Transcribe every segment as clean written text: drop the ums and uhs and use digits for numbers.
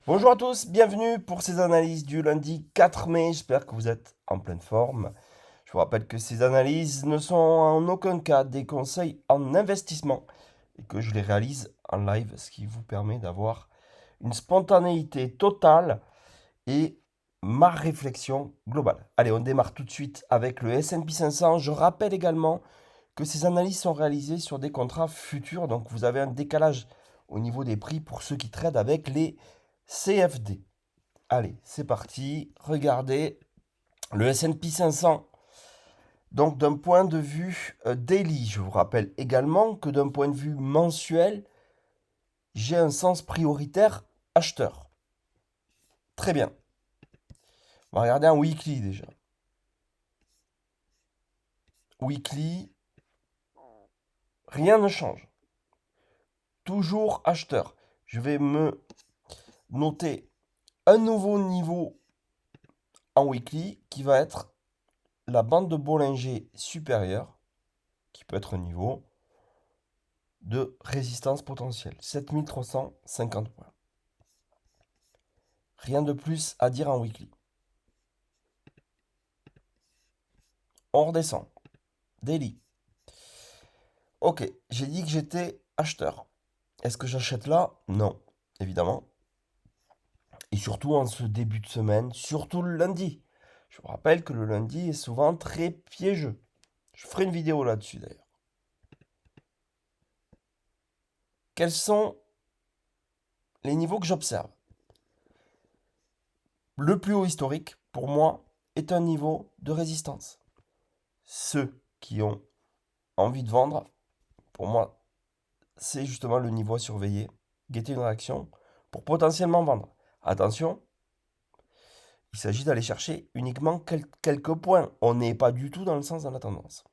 Bonjour à tous, bienvenue pour ces analyses du lundi 4 mai. J'espère que vous êtes en pleine forme. Je vous rappelle que ces analyses ne sont en aucun cas des conseils en investissement et que je les réalise en live, ce qui vous permet d'avoir une spontanéité totale et ma réflexion globale. Allez, on démarre tout de suite avec le S&P 500. Je rappelle également que ces analyses sont réalisées sur des contrats futurs, donc vous avez un décalage au niveau des prix pour ceux qui tradent avec les CFD. Allez, c'est parti. Regardez le S&P 500. Donc d'un point de vue daily, je vous rappelle également que d'un point de vue mensuel, j'ai un sens prioritaire acheteur. Très bien. On va regarder un weekly déjà. Weekly, rien ne change. Toujours acheteur. Je vais me noter un nouveau niveau en weekly qui va être la bande de Bollinger supérieure, qui peut être un niveau de résistance potentielle, 7350 points. Rien de plus à dire en weekly. On redescend. Daily. Ok, j'ai dit que j'étais acheteur. Est-ce que j'achète là? Non, évidemment. Et surtout en ce début de semaine, surtout le lundi. Je vous rappelle que le lundi est souvent très piégeux. Je ferai une vidéo là-dessus d'ailleurs. Quels sont les niveaux que j'observe? Le plus haut historique, pour moi, est un niveau de résistance. Ceux qui ont envie de vendre, pour moi, c'est justement le niveau à surveiller. Guetter une réaction pour potentiellement vendre. Attention, il s'agit d'aller chercher uniquement quelques points. On n'est pas du tout dans le sens de la tendance.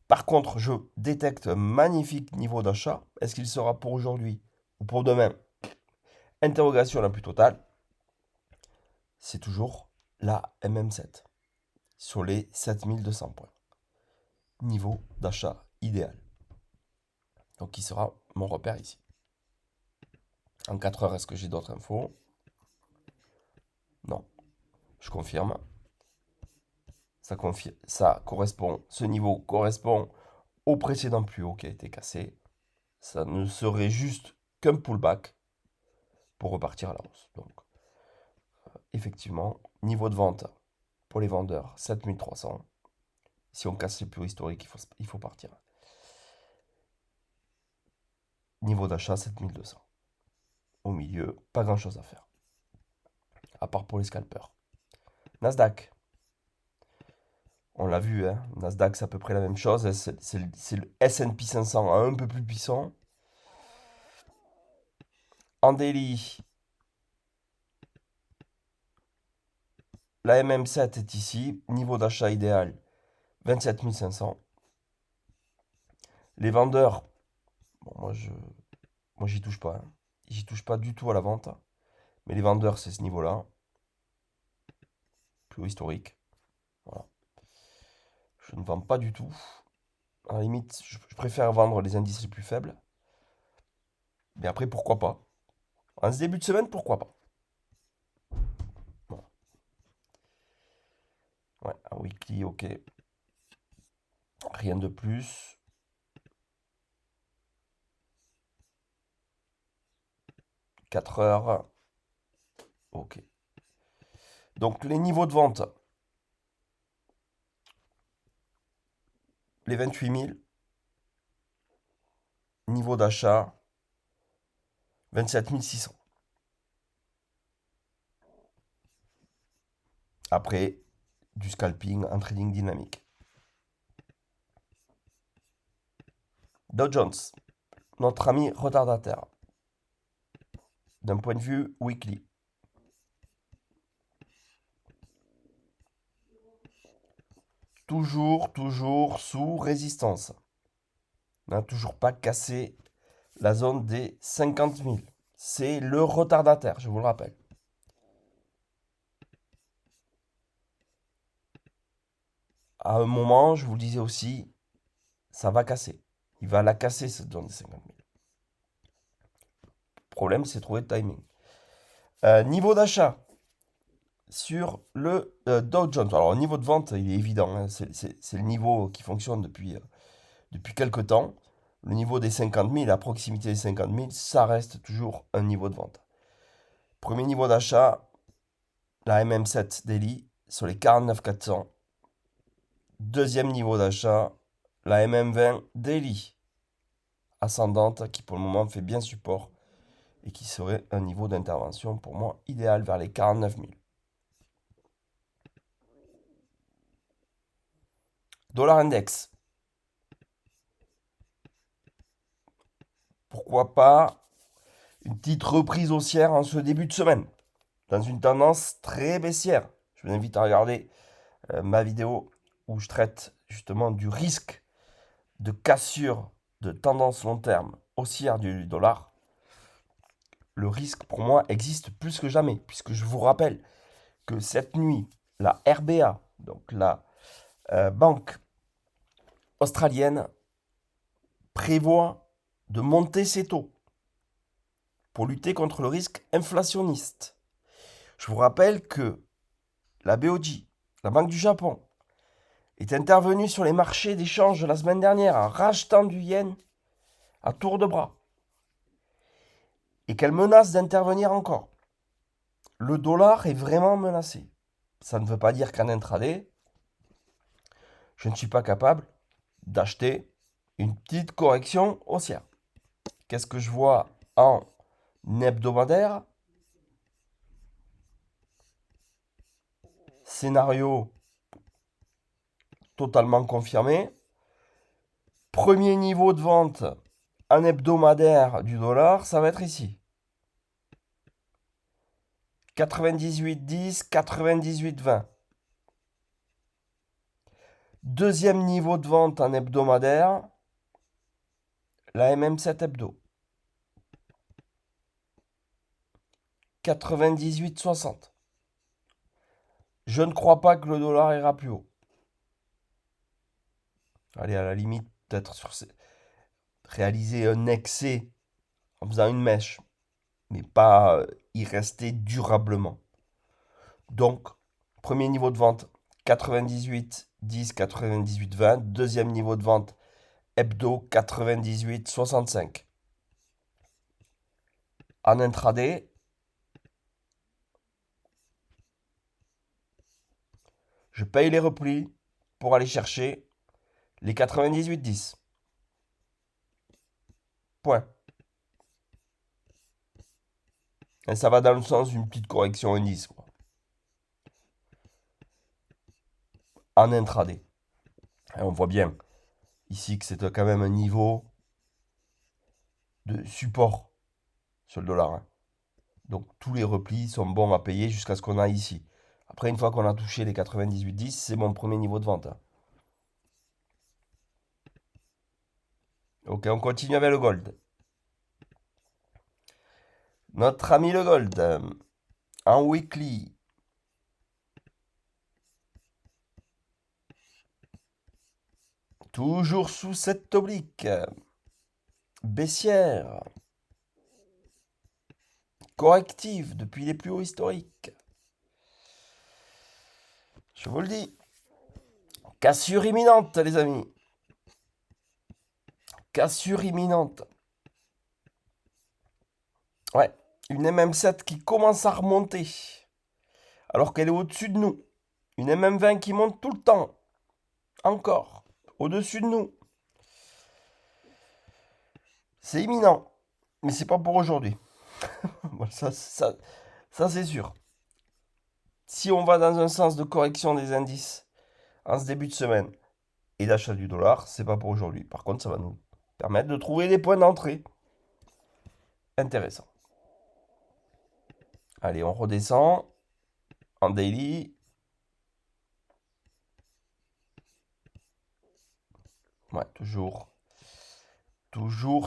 Par contre, je détecte un magnifique niveau d'achat. Est-ce qu'il sera pour aujourd'hui ou pour demain? Interrogation la plus totale. C'est toujours la MM7 sur les 7200 points. Niveau d'achat idéal. Donc, qui sera mon repère ici. En 4 heures, est-ce que j'ai d'autres infos? Non. Je confirme. Ça correspond, ce niveau correspond au précédent plus haut qui a été cassé. Ça ne serait juste qu'un pullback pour repartir à la hausse. Donc, effectivement, niveau de vente pour les vendeurs, 7300. Si on casse les plus hauts historiques, il faut partir. Niveau d'achat, 7200. Au milieu, pas grand-chose à faire. À part pour les scalpers. Nasdaq. On l'a vu, hein. Nasdaq, c'est à peu près la même chose. C'est le S&P 500 un peu plus puissant. En daily, la MM7 est ici. Niveau d'achat idéal, 27 500. Les vendeurs, bon, moi j'y touche pas, hein. J'y touche pas du tout à la vente. Mais les vendeurs, c'est ce niveau-là. Plus haut historique. Voilà. Je ne vends pas du tout. À la limite, je préfère vendre les indices les plus faibles. Mais après, pourquoi pas? En ce début de semaine, pourquoi pas? Voilà. Ouais, un weekly, ok. Rien de plus. 4 heures. Ok. Donc les niveaux de vente. Les 28 000. Niveau d'achat. 27 600. Après, du scalping en trading dynamique. Dow Jones. Notre ami retardataire. D'un point de vue weekly. Toujours sous résistance. On n'a toujours pas cassé la zone des 50 000. C'est le retardataire, je vous le rappelle. À un moment, je vous le disais aussi, ça va casser. Il va la casser cette zone des 50 000. Le problème, c'est trouver le timing. Niveau d'achat sur le Dow Jones. Alors, au niveau de vente, il est évident, hein, c'est le niveau qui fonctionne depuis quelques temps. Le niveau des 50 000, à proximité des 50 000, ça reste toujours un niveau de vente. Premier niveau d'achat, la MM7 Daily sur les 49 400. Deuxième niveau d'achat, la MM20 Daily ascendante qui pour le moment fait bien support et qui serait un niveau d'intervention pour moi idéal vers les 49 000. Dollar index. Pourquoi pas une petite reprise haussière en ce début de semaine, dans une tendance très baissière. Je vous invite à regarder ma vidéo où je traite justement du risque de cassure de tendance long terme haussière du dollar. Le risque pour moi existe plus que jamais, puisque je vous rappelle que cette nuit, la RBA, donc la banque australienne, prévoit de monter ses taux pour lutter contre le risque inflationniste. Je vous rappelle que la BOJ, la Banque du Japon, est intervenue sur les marchés d'échange la semaine dernière en rachetant du yen à tour de bras et qu'elle menace d'intervenir encore. Le dollar est vraiment menacé. Ça ne veut pas dire qu'en intraday, je ne suis pas capable d'acheter une petite correction haussière. Qu'est-ce que je vois en hebdomadaire? Scénario totalement confirmé. Premier niveau de vente en hebdomadaire du dollar, ça va être ici. 98,10, 98,20. Deuxième niveau de vente en hebdomadaire, la MM7 hebdo. 98,60. Je ne crois pas que le dollar ira plus haut. Allez, à la limite, peut-être réaliser un excès en faisant une mèche, mais pas y rester durablement. Donc, premier niveau de vente, 98, 10, 98, 20. Deuxième niveau de vente, hebdo, 98, 65. En intraday, je paye les replis pour aller chercher les 98, 10. Point. Et ça va dans le sens d'une petite correction indice. En intraday. Et on voit bien ici que c'est quand même un niveau de support sur le dollar, hein. Donc tous les replis sont bons à payer jusqu'à ce qu'on a ici. Après, une fois qu'on a touché les 98,10, c'est mon premier niveau de vente, hein. Ok, on continue avec le gold. Notre ami le gold, en weekly, toujours sous cette oblique baissière, corrective depuis les plus hauts historiques. Je vous le dis, cassure imminente, les amis. Cassure imminente. Ouais, une MM7 qui commence à remonter, alors qu'elle est au-dessus de nous. Une MM20 qui monte tout le temps, encore, au-dessus de nous. C'est imminent, mais c'est pas pour aujourd'hui. Bon, ça c'est sûr. Si on va dans un sens de correction des indices en ce début de semaine et d'achat du dollar, c'est pas pour aujourd'hui. Par contre, ça va nous permettre de trouver des points d'entrée intéressants. Allez, on redescend en daily. Ouais, toujours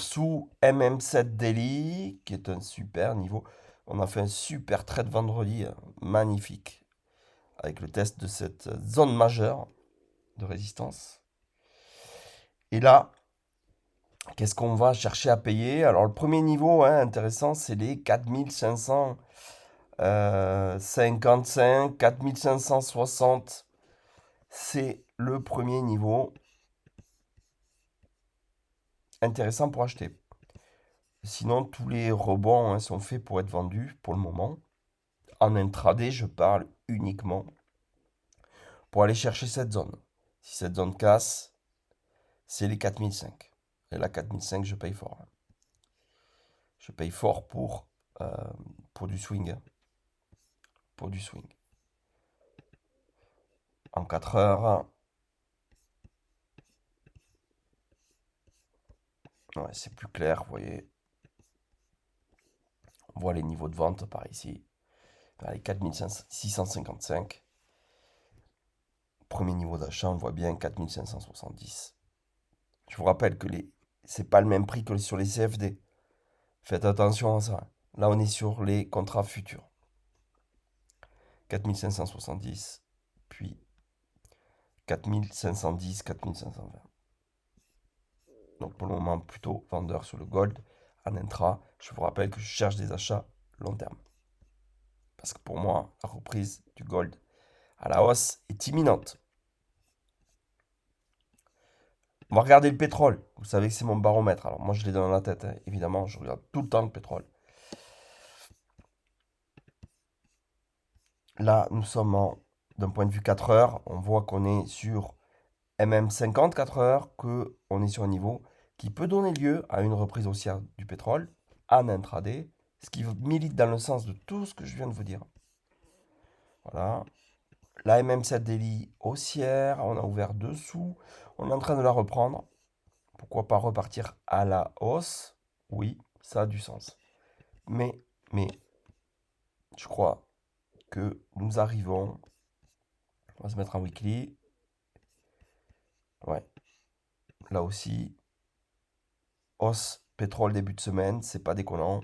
sous MM7 daily, qui est un super niveau. On a fait un super trade vendredi, magnifique, avec le test de cette zone majeure de résistance. Et là, qu'est-ce qu'on va chercher à payer? Alors, le premier niveau, hein, intéressant, c'est les 4500 55, 4560, c'est le premier niveau intéressant pour acheter. Sinon, tous les rebonds hein, sont faits pour être vendus pour le moment. En intraday, je parle uniquement pour aller chercher cette zone. Si cette zone casse, c'est les 4005. Et là, 4005, je paye fort. Je paye fort euh, pour du swing. Pour du swing. En 4 heures, ouais, c'est plus clair, vous voyez. On voit les niveaux de vente par ici. Vers les 4655. Premier niveau d'achat, on le voit bien, 4570. Je vous rappelle que c'est pas le même prix que sur les CFD. Faites attention à ça. Là, on est sur les contrats futurs. 4570, puis 4510, 4520. Donc pour le moment, plutôt vendeur sur le gold. En intra, je vous rappelle que je cherche des achats long terme. Parce que pour moi, la reprise du gold à la hausse est imminente. On va regarder le pétrole. Vous savez que c'est mon baromètre. Alors moi, je l'ai dans la tête, hein. Évidemment, je regarde tout le temps le pétrole. Là, nous sommes d'un point de vue 4 heures. On voit qu'on est sur MM50 4 heures, qu'on est sur un niveau qui peut donner lieu à une reprise haussière du pétrole en intraday, ce qui milite dans le sens de tout ce que je viens de vous dire. Voilà. La MM7 daily haussière, on a ouvert dessous, on est en train de la reprendre. Pourquoi pas repartir à la hausse? Oui, ça a du sens. Mais, je crois que nous arrivons. On va se mettre en weekly. Ouais, là aussi, hausse pétrole début de semaine, c'est pas déconnant.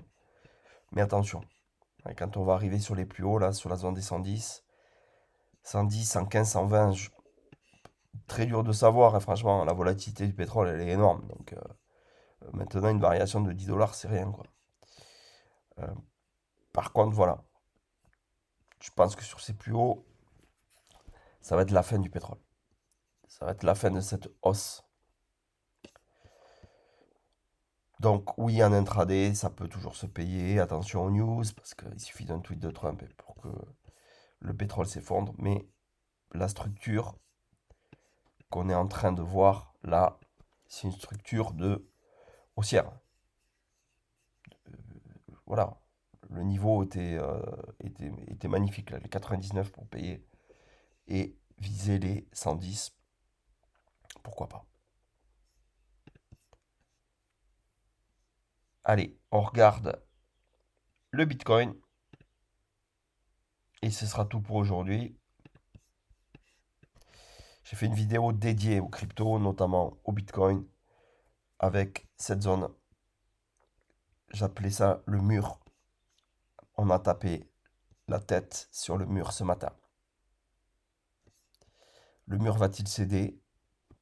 Mais attention, quand on va arriver sur les plus hauts, là, sur la zone des 110, 110, 115, 120, très dur de savoir, hein, franchement, la volatilité du pétrole, elle est énorme. Donc maintenant, une variation de 10 dollars, c'est rien, quoi. Euh, Par contre, voilà, je pense que sur ces plus hauts, ça va être la fin du pétrole. Ça va être la fin de cette hausse. Donc oui, en intraday, ça peut toujours se payer. Attention aux news, parce qu'il suffit d'un tweet de Trump pour que le pétrole s'effondre. Mais la structure qu'on est en train de voir là, c'est une structure de haussière. Voilà, le niveau était magnifique, là, les 99 pour payer et viser les 110, pourquoi pas. Allez, on regarde le Bitcoin et ce sera tout pour aujourd'hui. J'ai fait une vidéo dédiée aux cryptos, notamment au Bitcoin, avec cette zone. J'appelais ça le mur. On a tapé la tête sur le mur ce matin. Le mur va-t-il céder?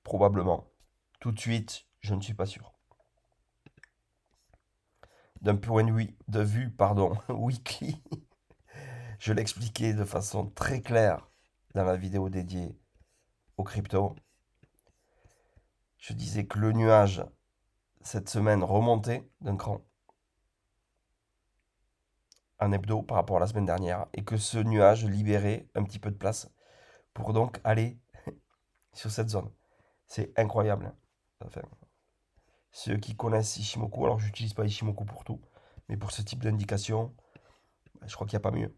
Probablement. Tout de suite, je ne suis pas sûr. D'un point de vue, weekly, je l'expliquais de façon très claire dans la vidéo dédiée aux cryptos. Je disais que le nuage, cette semaine, remontait d'un cran en hebdo par rapport à la semaine dernière et que ce nuage libérait un petit peu de place pour donc aller sur cette zone. C'est incroyable, hein. Enfin, ceux qui connaissent Ishimoku, alors j'utilise pas Ishimoku pour tout, mais pour ce type d'indication, je crois qu'il n'y a pas mieux.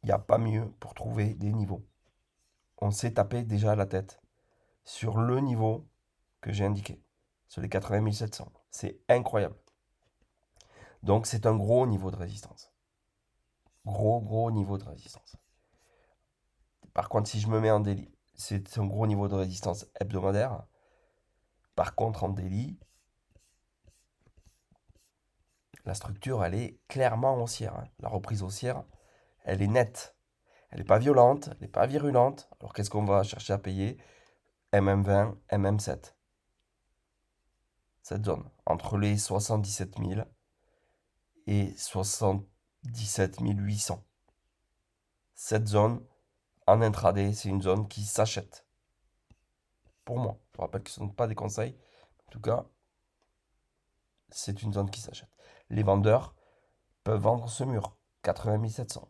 Il n'y a pas mieux pour trouver des niveaux. On s'est tapé déjà la tête sur le niveau que j'ai indiqué, sur les 80 700. C'est incroyable. Donc c'est un gros niveau de résistance. Gros niveau de résistance. Par contre, si je me mets en délit, c'est un gros niveau de résistance hebdomadaire. Par contre, en délit, la structure, elle est clairement haussière, hein. La reprise haussière, elle est nette. Elle n'est pas violente, elle n'est pas virulente. Alors qu'est-ce qu'on va chercher à payer? MM20, MM7. Cette zone, entre les 77 000 et 77 800. cette zone, en intraday, c'est une zone qui s'achète. Pour moi. Je vous rappelle que ce ne sont pas des conseils. En tout cas, c'est une zone qui s'achète. Les vendeurs peuvent vendre ce mur, 80 700,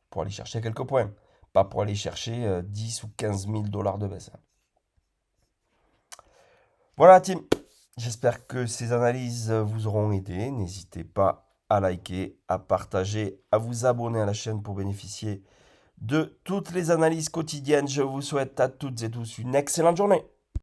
pour aller chercher quelques points. Pas pour aller chercher 10 ou 15 000 dollars de baisse. Voilà, team. J'espère que ces analyses vous auront aidé. N'hésitez pas à liker, à partager, à vous abonner à la chaîne pour bénéficier de toutes les analyses quotidiennes. Je vous souhaite à toutes et tous une excellente journée.